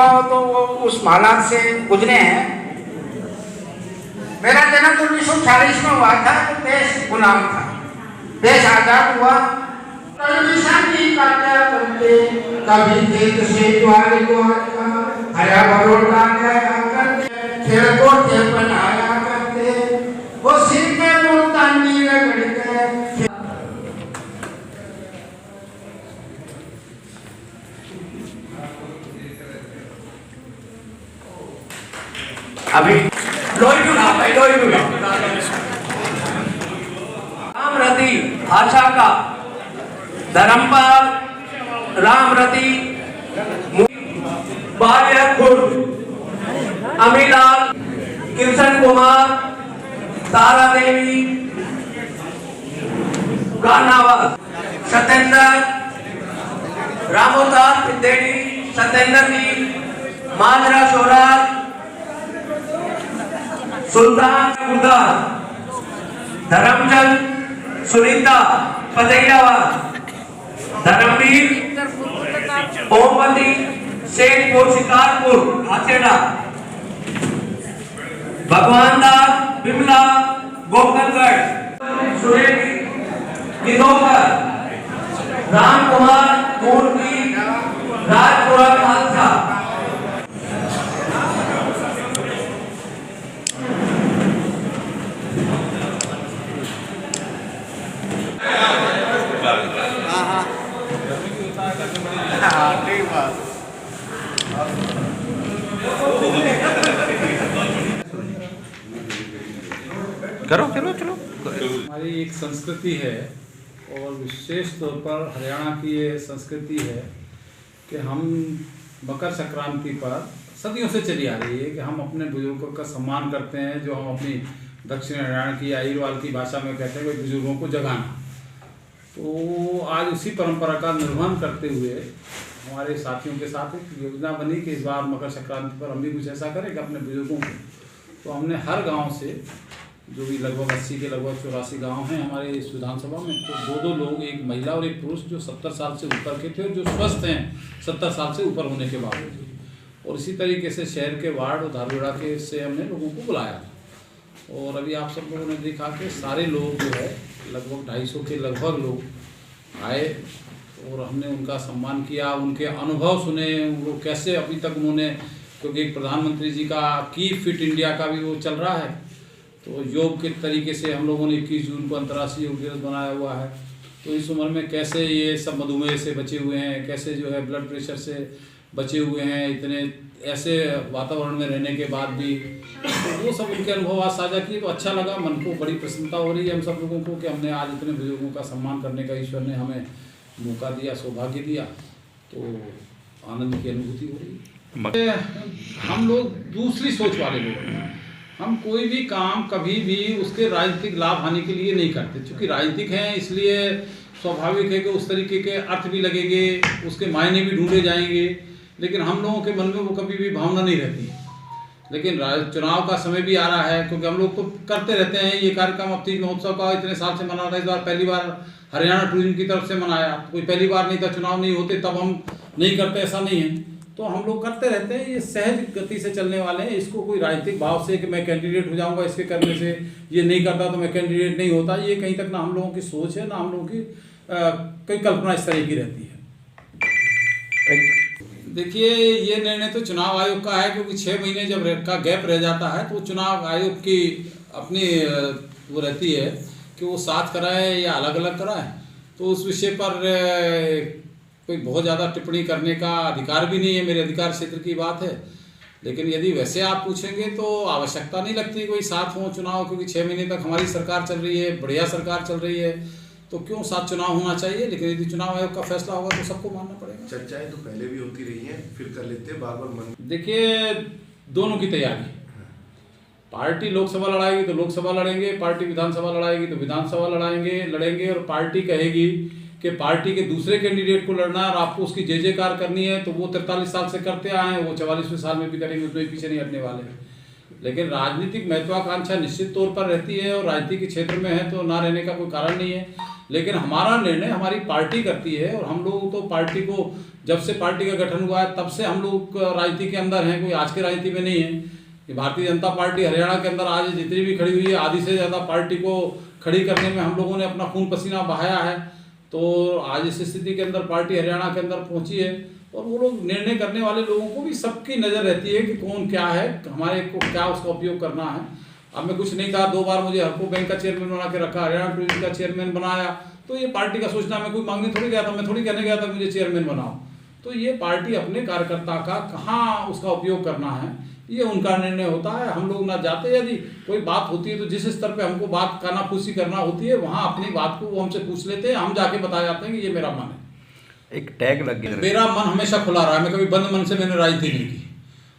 हो तो वो उस हालात से गुजरे हैं। मेरा जन्म 1940 में हुआ था तो देश गुलाम था, देश आजाद हुआ। कभी खेत से ज्वार हरा बरोड़ा करते बनाया करते, वो सिर में मुल्तानी रगड़ के। अभी लोई रामरती भाषा का धर्मपाल रामरती बालियाखुर्द अमीलाल किशन कुमार तारा देवी गानावा सत्येंद्र रामोदास देवी सत्येंद्र जी माजरा सोराज सुल्तान गुदा धर्मचंद सुनीता फतेहाबाद धर्मवीर ओमवती शेखपुर शिकारपुर आचेड़ा भगवान दास बिमला गोकलगढ़ सुरेश निदोकर राम कुमार मूर्ति राजपुरा खालसा। करो चलो चलो। हमारी एक संस्कृति है और विशेष तौर पर हरियाणा की ये संस्कृति है कि हम मकर संक्रांति पर सदियों से चली आ रही है कि हम अपने बुजुर्गों का सम्मान करते हैं, जो हम अपनी दक्षिण हरियाणा की आईरवाल की भाषा में कहते हैं बुजुर्गों को जगाना। तो आज उसी परंपरा का निर्वहन करते हुए हमारे साथियों के साथ एक योजना बनी कि इस बार मकर संक्रांति पर हम भी कुछ ऐसा करें कि अपने बुजुर्गों को। तो हमने हर गांव से, जो भी लगभग 80 के लगभग 84 गांव हैं हमारे इस विधानसभा में, तो दो लोग, एक महिला और एक पुरुष, जो 70 साल से ऊपर के थे और जो स्वस्थ हैं 70 साल से ऊपर होने के बावजूद। और इसी तरीके से शहर के वार्ड और धारगोड़ा के से हमने लोगों को बुलाया था। और अभी आप सब लोगों ने देखा कि सारे लोग जो है लगभग 250 के लगभग लोग आए और हमने उनका सम्मान किया, उनके अनुभव सुने, वो कैसे अभी तक उन्होंने, क्योंकि एक प्रधानमंत्री जी का कीप फिट इंडिया का भी वो चल रहा है, तो योग के तरीके से हम लोगों ने 21 जून को अंतर्राष्ट्रीय योग दिवस बनाया हुआ है। तो इस उम्र में कैसे ये सब मधुमेह से बचे हुए हैं, कैसे जो है ब्लड प्रेशर से बचे हुए हैं, इतने ऐसे वातावरण में रहने के बाद भी, तो वो सब उनके अनुभव आज साझा किए। तो अच्छा लगा, मन को बड़ी प्रसन्नता हो रही है हम सब लोगों को कि हमने आज इतने बुजुर्गों का सम्मान करने का ईश्वर ने हमें मौका दिया, सौभाग्य दिया। तो आनंद की अनुभूति हो रही है। हम लोग दूसरी सोच वाले लोग हैं, हम कोई भी काम कभी भी उसके राजनीतिक लाभ हानि के लिए नहीं करते। चूँकि राजनीतिक हैं इसलिए स्वाभाविक है कि उस तरीके के अर्थ भी लगेंगे, उसके मायने भी ढूंढे जाएंगे, लेकिन हम लोगों के मन में वो कभी भी भावना नहीं रहती है। लेकिन चुनाव का समय भी आ रहा है, क्योंकि हम लोग तो करते रहते हैं ये कार्यक्रम। अब तीज महोत्सव का इतने साल से मना रहा था, इस बार पहली बार हरियाणा टूरिज्म की तरफ से मनाया। कोई पहली बार नहीं था, चुनाव नहीं होते तब हम नहीं करते, ऐसा नहीं है। तो हम लोग करते रहते हैं, ये सहज गति से चलने वाले हैं। इसको कोई राजनीतिक भाव से कि मैं कैंडिडेट हो जाऊंगा इसके करने से, ये नहीं करता तो मैं कैंडिडेट नहीं होता, ये कहीं तक ना हम लोगों की सोच है, ना हम लोगों की कोई कल्पना इस तरह की रहती है। देखिए, ये निर्णय तो चुनाव आयोग का है, क्योंकि 6 महीने जब का गैप रह जाता है तो चुनाव आयोग की अपनी वो रहती है कि वो साथ कराए या अलग अलग कराए। तो उस विषय पर कोई बहुत ज़्यादा टिप्पणी करने का अधिकार भी नहीं है, मेरे अधिकार क्षेत्र की बात है। लेकिन यदि वैसे आप पूछेंगे तो आवश्यकता नहीं लगती कोई साथ हो चुनाव, क्योंकि 6 महीने तक हमारी सरकार चल रही है, बढ़िया सरकार चल रही है, तो क्यों साथ चुनाव होना चाहिए। लेकिन यदि चुनाव आयोग का फैसला होगा तो सबको मानना पड़ेगा। चर्चाएं तो पहले भी होती रही हैं, फिर कर लेते हैं, बार बार मन। देखिए, दोनों की तैयारी, पार्टी लोकसभा लड़ाएगी तो लोकसभा लड़ेंगे, पार्टी विधानसभा लड़ाएगी तो विधानसभा लड़ेंगे। और पार्टी कहेगी कि पार्टी के दूसरे कैंडिडेट को लड़ना है और आपको उसकी जय जयकार करनी है, तो वो 43 साल से करते आए हैं, वो 44वें साल में भी करेंगे, उसमें पीछे नहीं हटने वाले हैं। लेकिन राजनीतिक महत्वाकांक्षा निश्चित तौर पर रहती है, और राजनीति के क्षेत्र में है तो ना रहने का कोई कारण नहीं है। लेकिन हमारा निर्णय हमारी पार्टी करती है, और हम लोग तो पार्टी को जब से पार्टी का गठन हुआ है तब से हम लोग राजनीति के अंदर हैं, कोई आज की राजनीति में नहीं है। ये भारतीय जनता पार्टी हरियाणा के अंदर आज जितनी भी खड़ी हुई है, आधी से ज़्यादा पार्टी को खड़ी करने में हम लोगों ने अपना खून पसीना बहाया है। तो आज इस स्थिति के अंदर पार्टी हरियाणा के अंदर पहुंची है, और वो लोग निर्णय करने वाले लोगों को भी सबकी नज़र रहती है कि कौन क्या है, हमारे को क्या उसका उपयोग करना है। अब मैं कुछ नहीं कहा, 2 बार मुझे हरको बैंक का चेयरमैन बना के रखा, हरियाणा टूरिज्म का चेयरमैन बनाया, तो ये पार्टी का सोचना। मैं कोई मांगने थोड़ी गया था, मैं थोड़ी कहने गया था मुझे चेयरमैन बनाओ। तो ये पार्टी अपने कार्यकर्ता का कहाँ उसका उपयोग करना है, ये उनका निर्णय होता है। हम लोग ना जाते, यदि कोई बात होती है तो जिस स्तर पे हमको बात कानाफूसी करना होती है, वहाँ अपनी बात को वो हमसे पूछ लेते हैं, हम जाके बता जाते हैं कि ये मेरा मन है। एक टैग लग गया, मेरा मन हमेशा खुला रहा है, मैं कभी बंद मन से मैंने राजनीति नहीं की।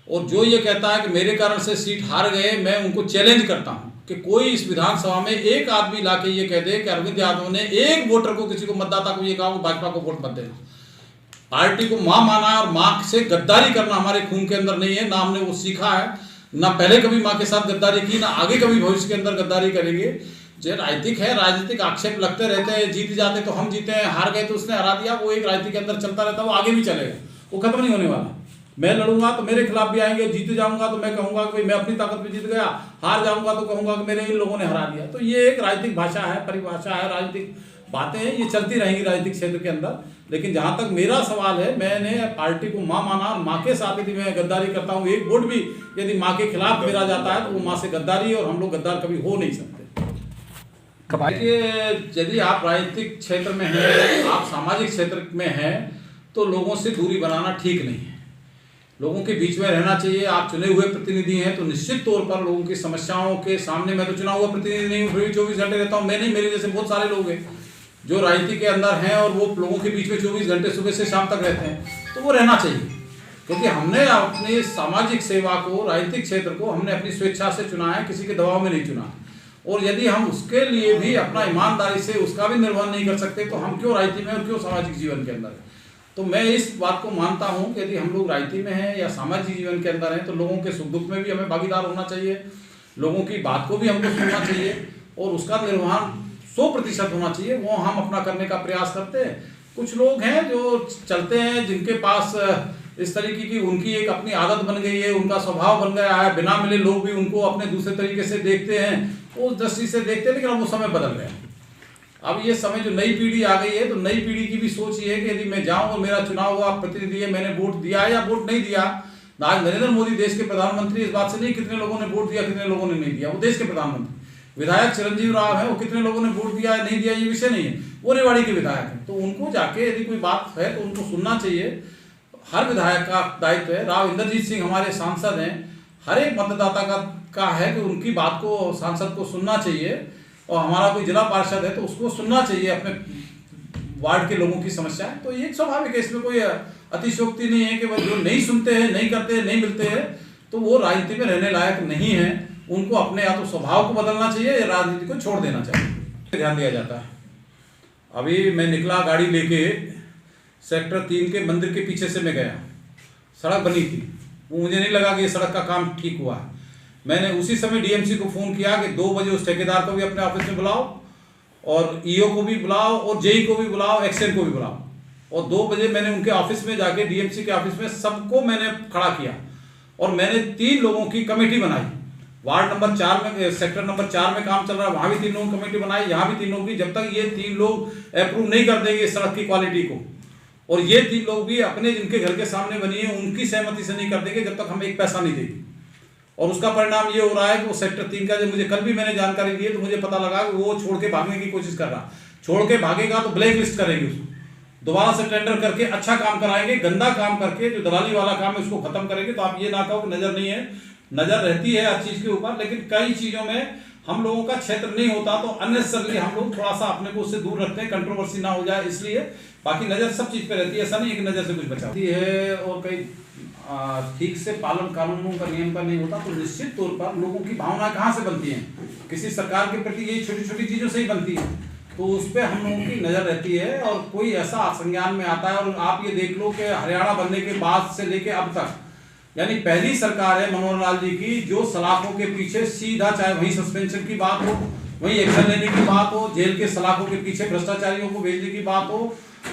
और जो ये कहता है कि मेरे कारण से सीट हार गए, मैं उनको चैलेंज करता हूँ कि कोई इस विधानसभा में एक आदमी लाके ये कह दे कि अरविंद यादव ने एक वोटर को, किसी को, मतदाता को ये कहा कि भाजपा को वोट मत देना। पार्टी को माँ माना है, और माँ से गद्दारी करना हमारे खून के अंदर नहीं है, ना हमने वो सीखा है, ना पहले कभी माँ के साथ गद्दारी की, ना आगे कभी भविष्य के अंदर गद्दारी करेंगे। जो राजनीतिक है, राजनीतिक आक्षेप लगते रहते हैं, जीत जाते तो हम जीते हैं, हार गए तो उसने हरा दिया, वो एक राजनीति के अंदर चलता रहता है, वो आगे भी चलेगा, वो खत्म नहीं होने वाला। मैं लड़ूंगा तो मेरे खिलाफ भी आएंगे, जीत जाऊंगा तो मैं कहूंगा कि भाई मैं अपनी ताकत पे जीत गया, हार जाऊंगा तो कहूंगा कि मेरे इन लोगों ने हरा दिया। तो ये एक राजनीतिक भाषा है, परिभाषा है, राजनीतिक बातें हैं, ये चलती रहेंगी राजनीतिक क्षेत्र के अंदर। लेकिन जहां तक मेरा सवाल है, मैंने पार्टी को माँ माना, और माँ के साथ यदि मैं गद्दारी करता हूँ, एक वोट भी यदि माँ के खिलाफ मेरा जाता है तो वो माँ से गद्दारी है, और हम लोग गद्दार कभी हो नहीं सकते। देखिए, यदि आप राजनीतिक क्षेत्र में हैं, आप सामाजिक क्षेत्र में हैं, तो लोगों से दूरी बनाना ठीक नहीं है। लोगों के बीच में रहना चाहिए। आप चुने हुए प्रतिनिधि हैं तो निश्चित तौर पर लोगों की समस्याओं के सामने, मैं तो चुना हुआ प्रतिनिधि नहीं हूँ, फिर भी 24 घंटे रहता हूँ। मैं नहीं, मेरे जैसे बहुत सारे लोग हैं जो राजनीति के अंदर हैं और वो लोगों के बीच में 24 घंटे सुबह से शाम तक रहते हैं, तो वो रहना चाहिए। क्योंकि हमने अपनी सामाजिक सेवा को, राजनीतिक क्षेत्र को हमने अपनी स्वेच्छा से चुना है, किसी के दबाव में नहीं चुना है। और यदि हम उसके लिए भी अपना ईमानदारी से उसका भी निर्वहन नहीं कर सकते, तो हम क्यों राजनीति में और क्यों सामाजिक जीवन के अंदर है। तो मैं इस बात को मानता हूं कि यदि हम लोग राजनीति में हैं या सामाजिक जीवन के अंदर हैं, तो लोगों के सुख दुख में भी हमें भागीदार होना चाहिए, लोगों की बात को भी हमको सुनना चाहिए, और उसका निर्वहन 100% होना चाहिए। वो हम अपना करने का प्रयास करते हैं। कुछ लोग हैं जो चलते हैं, जिनके पास इस तरीके की उनकी एक अपनी आदत बन गई है, उनका स्वभाव बन गया है, बिना मिले लोग भी उनको अपने दूसरे तरीके से देखते हैं, उस दृष्टि से देखते हैं। लेकिन अब वो समय बदल गया। अब ये समय जो नई पीढ़ी आ गई है, तो नई पीढ़ी की भी सोच ये है कि यदि मैं जाऊं और मेरा चुनाव हुआ प्रतिनिधि है, मैंने वोट दिया या वोट नहीं दिया। आज नरेंद्र मोदी देश के प्रधानमंत्री, इस बात से नहीं कितने लोगों ने वोट दिया, कितने लोगों ने नहीं दिया, वो देश के प्रधानमंत्री। विधायक चिरंजीव राव है, वो कितने लोगों ने वोट दिया या नहीं दिया ये विषय नहीं है, वो रेवाड़ी के विधायक हैं। तो उनको जाके यदि कोई बात है तो उनको सुनना चाहिए। हर विधायक का दायित्व है। राव इंद्रजीत सिंह हमारे सांसद हैं, हर एक मतदाता का है कि उनकी बात को, सांसद को सुनना चाहिए। और हमारा कोई जिला पार्षद है तो उसको सुनना चाहिए अपने वार्ड के लोगों की समस्याएं। तो ये स्वाभाविक है, इसमें कोई अतिशयोक्ति नहीं है कि वो जो नहीं सुनते हैं, नहीं करते हैं, नहीं मिलते हैं, तो वो राजनीति में रहने लायक नहीं है। उनको अपने या तो स्वभाव को बदलना चाहिए या राजनीति को छोड़ देना चाहिए, ध्यान दिया जाता है। अभी मैं निकला गाड़ी लेके, सेक्टर 3 के मंदिर के पीछे से मैं गया, सड़क बनी थी, वो मुझे नहीं लगा कि ये सड़क का काम ठीक हुआ है। मैंने उसी समय डीएमसी को फ़ोन किया कि 2 बजे उस ठेकेदार को भी अपने ऑफिस में बुलाओ, और ईओ को भी बुलाओ, और जेई को भी बुलाओ, एक्सएन को भी बुलाओ। और 2 बजे मैंने उनके ऑफिस में जाके, डीएमसी के ऑफिस में सबको मैंने खड़ा किया, और मैंने 3 लोगों की कमेटी बनाई। वार्ड नंबर 4 में, सेक्टर नंबर 4 में काम चल रहा है, वहाँ भी 3 लोगों की कमेटी बनाई, यहाँ भी 3 लोगों की। जब तक ये 3 लोग अप्रूव नहीं कर देंगे सड़क की क्वालिटी को, और ये 3 लोग भी अपने जिनके घर के सामने बनी है उनकी सहमति से नहीं कर देंगे, जब तक हम एक पैसा नहीं देंगे। और उसका परिणाम ये हो रहा है कि वो सेक्टर 3 का, जब मुझे कल भी मैंने जानकारी दी है तो मुझे पता लगा कि वो छोड़ के भागने की कोशिश कर रहा। छोड़ के भागेगा तो ब्लैक लिस्ट करेंगे उसको, दोबारा से टेंडर करके अच्छा काम कराएंगे, गंदा काम करके जो दलाली वाला काम है उसको खत्म करेंगे। तो आप ये ना कहो कि नजर नहीं है, नजर रहती है हर चीज के ऊपर, लेकिन कई चीजों में हम लोगों का क्षेत्र नहीं होता, तो अननेसेसरली हम लोग थोड़ा सा अपने को उससे दूर रखते हैं, कंट्रोवर्सी ना हो जाए इसलिए। बाकी नजर सब चीज पे रहती है, ऐसा नहीं है कि नजर से कुछ बचाती है। और कई ठीक से पालन कानूनों का, नियम का नहीं होता, तो निश्चित तौर पर लोगों की भावना कहाँ से बनती है, किसी सरकार के प्रति यही छोटी छोटी चीजों से ही बनती है। तो उस पर हम लोगों की नजर रहती है, और कोई ऐसा संज्ञान में आता है। और आप ये देख लो कि हरियाणा बनने के बाद से लेके अब तक, यानी पहली सरकार है मनोहर लाल जी की, जो सलाखों के पीछे सीधा, चाहे वही सस्पेंशन की बात हो, वहीं एक्शन लेने की बात हो, जेल के सलाखों के पीछे भ्रष्टाचारियों को भेजने की बात हो,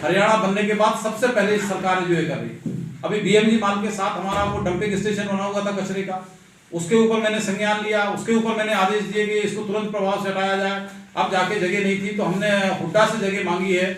हरियाणा बनने के बाद सबसे पहले सरकार जो है कर रही है। अभी बीएमजी माल के साथ हमारा वो डंपिंग स्टेशन बना हुआ था कचरे का, उसके ऊपर मैंने संज्ञान लिया, उसके ऊपर मैंने आदेश दिए कि इसको तुरंत प्रभाव से हटाया जाए। अब जाके जगह नहीं थी तो हमने हुड्डा से जगह मांगी है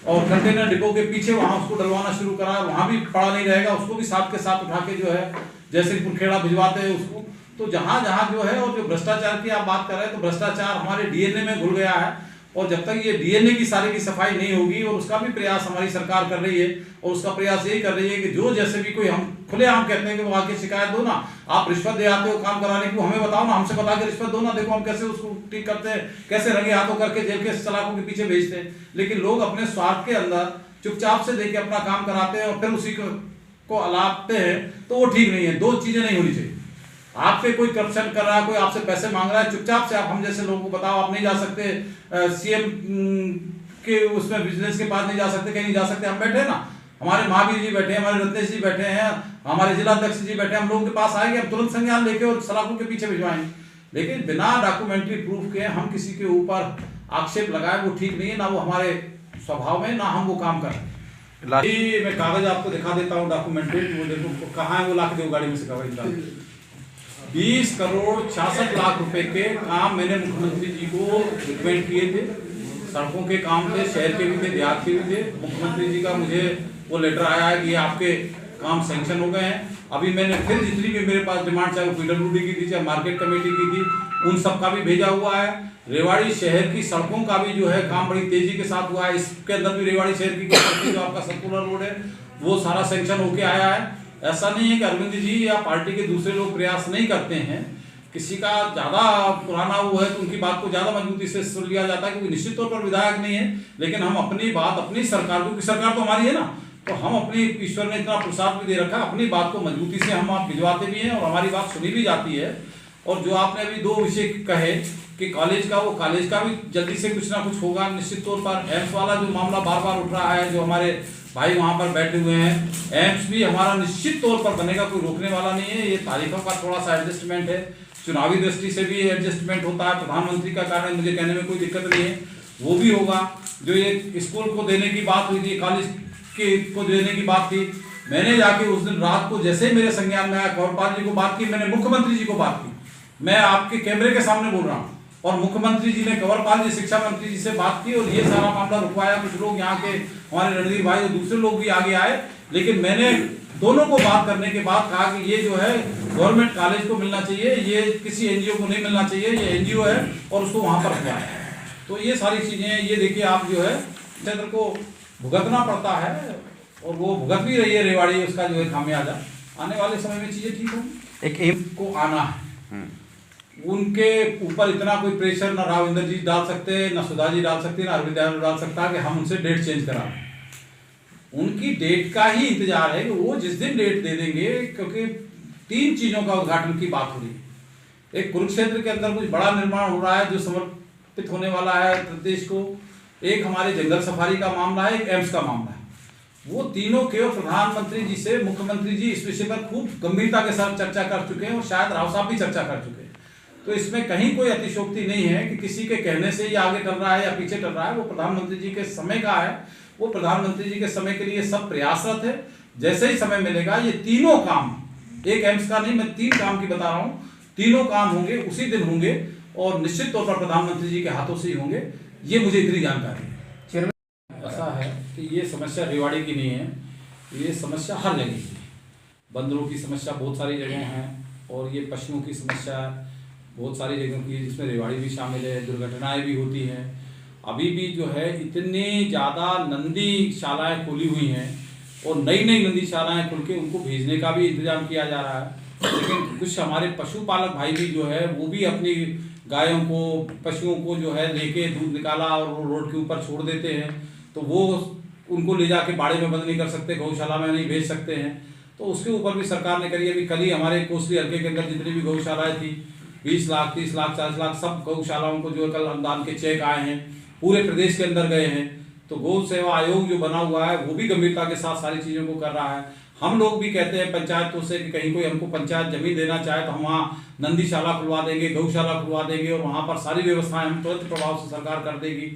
और कंटेनर डिपो के पीछे वहां उसको डलवाना शुरू करा, वहां भी पड़ा नहीं रहेगा, उसको भी साथ के साथ उठा के जो है जैसे पुरखेड़ा भिजवाते हैं उसको। तो जहां जहां जो है, और जो भ्रष्टाचार की आप बात कर रहे हैं तो भ्रष्टाचार हमारे डीएनए में घुल गया है, और जब तक ये डीएनए की सारी की सफाई नहीं होगी, और उसका भी प्रयास हमारी सरकार कर रही है, और उसका प्रयास यही कर रही है कि जो जैसे भी कोई हम खुलेआम कहते हैं कि वो आके शिकायत दो ना, आप रिश्वत दे आते हो काम कराने की, हमें बताओ ना, हमसे बता के रिश्वत दो ना, देखो हम कैसे उसको ठीक करते हैं, कैसे रंगे हाथों करके जेल के सलाखों के पीछे भेजते हैं। लेकिन लोग अपने स्वार्थ के अंदर चुपचाप से देके अपना काम कराते हैं और फिर उसी को अलापते हैं, तो वो ठीक नहीं है। दो चीजें नहीं होनी चाहिए, आपसे कोई करप्शन कर रहा है, कोई आपसे पैसे मांग रहा है, चुपचाप से आप हम जैसे लोगों को बताओ, आप नहीं जा सकते सीएम के उसमें बिजनेस के पास नहीं जा सकते, कहीं नहीं जा सकते, हम बैठे ना, हमारे महावीर जी बैठे हैं, हमारे रत्नेश जी बैठे हैं, हमारे जिला अध्यक्ष जी बैठे हैं, हम लोगों के पास आएंगे, हम तुरंत संज्ञान लेके और सलाखों के पीछे भिजवाएंगे। लेकिन बिना डॉक्यूमेंट्री प्रूफ के हम किसी के ऊपर आक्षेप लगाए, वो ठीक नहीं है, ना वो हमारे स्वभाव में, ना हम वो काम करें। मैं कागज आपको दिखा देता हूँ डॉक्यूमेंट्री, वो देखो कहाँ है, वो लाके दो गाड़ी में से कागज 20 करोड़ 66 लाख रुपए के काम मैंने मुख्यमंत्री जी को रिकमेंड किए थे। सड़कों के काम थे, शहर के भी थे, देहात के भी थे। मुख्यमंत्री जी का मुझे वो लेटर आया है कि आपके काम सैंक्शन हो गए हैं। अभी मैंने फिर जितनी भी मेरे पास डिमांड, चाहे वो पीडब्ल्यूडी की थी, चाहे मार्केट कमेटी की थी, उन सब का भी भेजा हुआ है। रेवाड़ी शहर की सड़कों का भी जो है काम बड़ी तेजी के साथ हुआ है। इसके अंदर भी रेवाड़ी शहर की जो आपका सर्कुलर रोड है वो सारा सैंक्शन होके आया है। ऐसा नहीं है कि अरविंद जी या पार्टी के दूसरे लोग प्रयास नहीं करते हैं, किसी का ज्यादा पुराना वो है तो उनकी बात को ज्यादा मजबूती से सुन लिया जाता है, क्योंकि निश्चित तौर पर विधायक नहीं है, लेकिन हम अपनी बात अपनी सरकार, क्योंकि सरकार तो हमारी है ना, तो हम अपनी, ईश्वर ने इतना प्रसाद भी दे रखा, अपनी बात को मजबूती से हम आप भिजवाते भी हैं और हमारी बात सुनी भी जाती है। और जो आपने अभी दो विषय कहे कि कॉलेज का, वो कॉलेज का भी जल्दी से कुछ ना कुछ होगा निश्चित तौर पर। एम्स वाला जो मामला बार बार उठ रहा है, जो हमारे भाई वहां पर बैठे हुए हैं, एम्स भी हमारा निश्चित तौर पर बनेगा, कोई रोकने वाला नहीं है। ये तारीखों का थोड़ा सा एडजस्टमेंट है, चुनावी दृष्टि से भी एडजस्टमेंट होता है, प्रधानमंत्री का कारण मुझे कहने में कोई दिक्कत नहीं है, वो भी होगा। जो ये स्कूल को देने की बात हुई थी, कॉलेज के को देने की बात थी, मैंने जाके उस दिन रात को जैसे मेरे संज्ञान में आया, कंवरपाल जी को बात की, मैंने मुख्यमंत्री जी को बात की, मैं आपके कैमरे के सामने बोल रहा हूँ, और मुख्यमंत्री जी ने कंवरपाल जी शिक्षा मंत्री जी से बात की और ये सारा मामला रुकवाया। कुछ लोग यहाँ के हमारे रणधीर भाई और दूसरे लोग भी आगे आए, लेकिन मैंने दोनों को बात करने के बाद कहा कि ये जो है गवर्नमेंट कॉलेज को मिलना चाहिए, ये किसी एनजीओ को नहीं मिलना चाहिए, ये एनजीओ है और उसको वहां पर रखवाया। तो ये सारी चीजें, ये देखिए आप जो है क्षेत्र को भुगतना पड़ता है, और वो भुगत भी रही है रेवाड़ी, उसका जो है खामियाजा आने वाले समय में चीजें ठीक होंगी। एक एम को आना है, उनके ऊपर इतना कोई प्रेशर ना राविंदर जी डाल सकते, ना सुधा जी डाल सकते, ना अरविंद यादव डाल सकता कि हम उनसे डेट चेंज करा। उनकी डेट का ही इंतजार है कि वो जिस दिन डेट दे देंगे, क्योंकि 3 चीजों का उद्घाटन की बात हो रही है। एक कुरुक्षेत्र के अंदर कुछ बड़ा निर्माण हो रहा है जो समर्पित होने वाला है प्रदेश को, एक हमारे जंगल सफारी का मामला है, एक एम्स का मामला है। वो तीनों के प्रधानमंत्री जी से मुख्यमंत्री जी इस विषय पर खूब गंभीरता के साथ चर्चा कर चुके हैं, और शायद राव साहब भी चर्चा कर चुके हैं। तो इसमें कहीं कोई अतिशोक्ति नहीं है कि किसी के कहने से ये आगे चल रहा है या पीछे चल रहा है, वो प्रधानमंत्री जी के समय का है, वो प्रधानमंत्री जी के समय के लिए सब प्रयासरत है। जैसे ही समय मिलेगा ये तीनों काम, एक एम्स का नहीं, मैं 3 काम की बता रहा हूँ, तीनों काम होंगे उसी दिन होंगे, और निश्चित तौर पर प्रधानमंत्री जी के हाथों से ही होंगे, ये मुझे इतनी जानकारी है। ऐसा है कि ये समस्या रेवाड़ी की नहीं है, ये समस्या हर जगह की है। बंदरों की समस्या बहुत सारी जगहों है, और ये पशुओं की समस्या बहुत सारी जगहों की, जिसमें रेवाड़ी भी शामिल है। दुर्घटनाएं भी होती हैं। अभी भी जो है इतनी ज़्यादा नंदी शालाएँ खोली हुई हैं, और नई नई नंदी शालाएँ खुल के उनको भेजने का भी इंतजाम किया जा रहा है। लेकिन कुछ हमारे पशुपालक भाई भी जो है वो भी अपनी गायों को, पशुओं को जो है लेके दूध निकाला और रोड के ऊपर छोड़ देते हैं, तो वो उनको ले जाके बाड़े में बंद नहीं कर सकते, गौशाला में नहीं भेज सकते हैं। तो उसके ऊपर भी सरकार ने करी। अभी कल ही हमारे कोसली हल्के के अंदर जितनी भी गौशालाएं थी, 20 लाख 30 लाख 40 लाख सब गौशालाओं को जो है कल अनुदान के चेक आए हैं, पूरे प्रदेश के अंदर गए हैं। तो गौ सेवा आयोग जो बना हुआ है वो भी गंभीरता के साथ सारी चीज़ों को कर रहा है। हम लोग भी कहते हैं पंचायतों से कि कहीं कोई हमको पंचायत जमीन देना चाहे तो हम वहाँ नंदीशाला खुलवा देंगे, गौशाला खुलवा देंगे और वहाँ पर सारी व्यवस्थाएं हम तुरंत प्रभाव से सरकार कर देगी।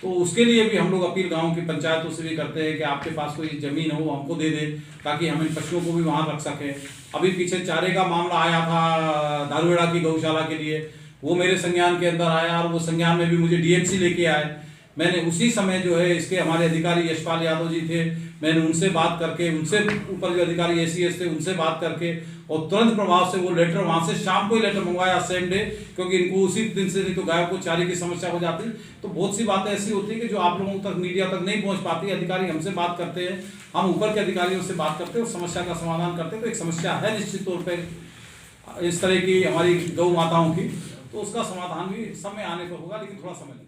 तो उसके लिए भी हम लोग अपील गाँव की पंचायतों से भी करते हैं कि आपके पास कोई ज़मीन हो हमको दे दे ताकि हम इन पशुओं को भी वहाँ रख सकें। अभी पीछे चारे का मामला आया था दारुएड़ा की गौशाला के लिए, वो मेरे संज्ञान के अंदर आया और वो संज्ञान में भी मुझे डीएमसी लेके आए। मैंने उसी समय जो है इसके हमारे अधिकारी यशपाल यादव जी थे, मैंने उनसे बात करके, उनसे ऊपर जो अधिकारी एसीएस थे उनसे बात करके और तुरंत प्रभाव से वो लेटर वहाँ से शाम को ही लेटर मंगवाया सेम डे, क्योंकि इनको उसी दिन से नहीं तो गायों को चारे की समस्या हो जाती। तो बहुत सी बातें ऐसी होती है कि जो आप लोगों तक मीडिया तक नहीं पहुँच पाती, अधिकारी हमसे बात करते हैं, हम ऊपर के अधिकारियों से बात करते हैं और समस्या का समाधान करते हैं। तो एक समस्या है निश्चित तौर पर इस तरह की हमारी गौ माताओं की, तो उसका समाधान भी समय आने पर होगा, लेकिन थोड़ा समय लगेगा।